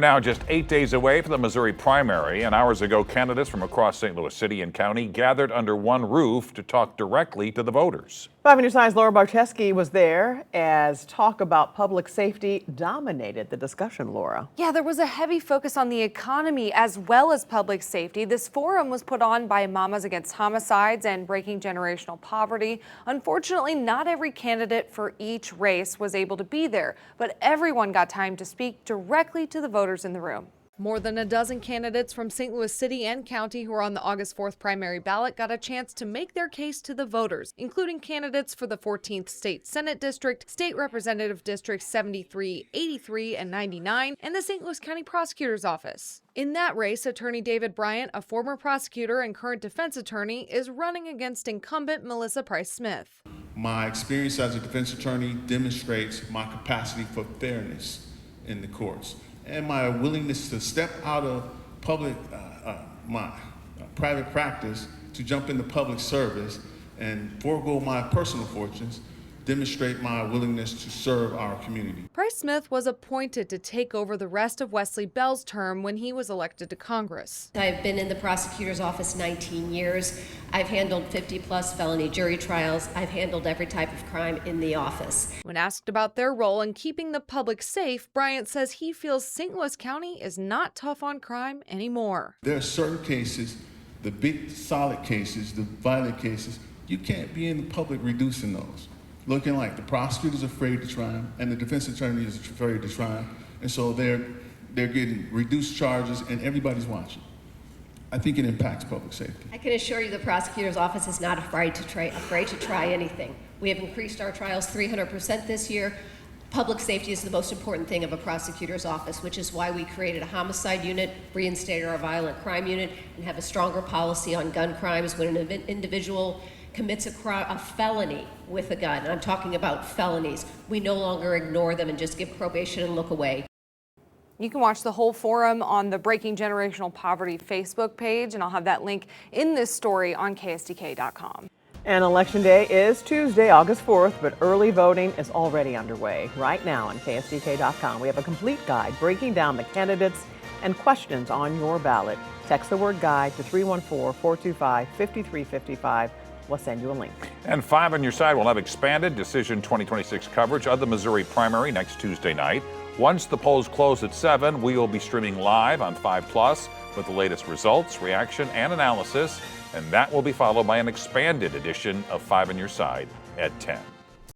Now just 8 days away from the Missouri primary, and hours ago, candidates from across St. Louis City and County gathered under one roof to talk directly to the voters. 5 News 9's Laura Barcheski was there as talk about public safety dominated the discussion, Laura. Yeah, there was a heavy focus on the economy as well as public safety. This forum was put on by Mamas Against Homicides and Breaking Generational Poverty. Unfortunately, not every candidate for each race was able to be there, but everyone got time to speak directly to the voters in the room. More than a dozen candidates from St. Louis City and County who are on the August 4th primary ballot got a chance to make their case to the voters, including candidates for the 14th State Senate District, State Representative Districts 73, 83, and 99, and the St. Louis County Prosecutor's Office. In that race, Attorney David Bryant, a former prosecutor and current defense attorney, is running against incumbent Melissa Price Smith. My experience as a defense attorney demonstrates my capacity for fairness in the courts and my willingness to step out of my private practice to jump into public service and forego my personal fortunes, demonstrate my willingness to serve our community. Price Smith was appointed to take over the rest of Wesley Bell's term when he was elected to Congress. I've been in the prosecutor's office 19 years. I've handled 50-plus felony jury trials. I've handled every type of crime in the office. When asked about their role in keeping the public safe, Bryant says he feels St. Louis County is not tough on crime anymore. There are certain cases, the big solid cases, the violent cases, you can't be in the public reducing those. Looking like the prosecutor's afraid to try them and the defense attorney is afraid to try them. And so they're getting reduced charges and everybody's watching. I think it impacts public safety. I can assure you the prosecutor's office is not afraid to try anything. We have increased our trials 300% this year. Public safety is the most important thing of a prosecutor's office, which is why we created a homicide unit, reinstated our violent crime unit, and have a stronger policy on gun crimes when an individual commits a felony with a gun. I'm talking about felonies. We no longer ignore them and just give probation and look away. You can watch the whole forum on the Breaking Generational Poverty Facebook page, and I'll have that link in this story on KSDK.com. And Election Day is Tuesday, August 4th, but early voting is already underway. Right now on KSDK.com, we have a complete guide breaking down the candidates and questions on your ballot. Text the word guide to 314-425-5355. We'll send you a link. And 5 on Your Side will have expanded Decision 2026 coverage of the Missouri primary next Tuesday night. Once the polls close at 7, we will be streaming live on 5 Plus with the latest results, reaction, and analysis. And that will be followed by an expanded edition of 5 on Your Side at 10.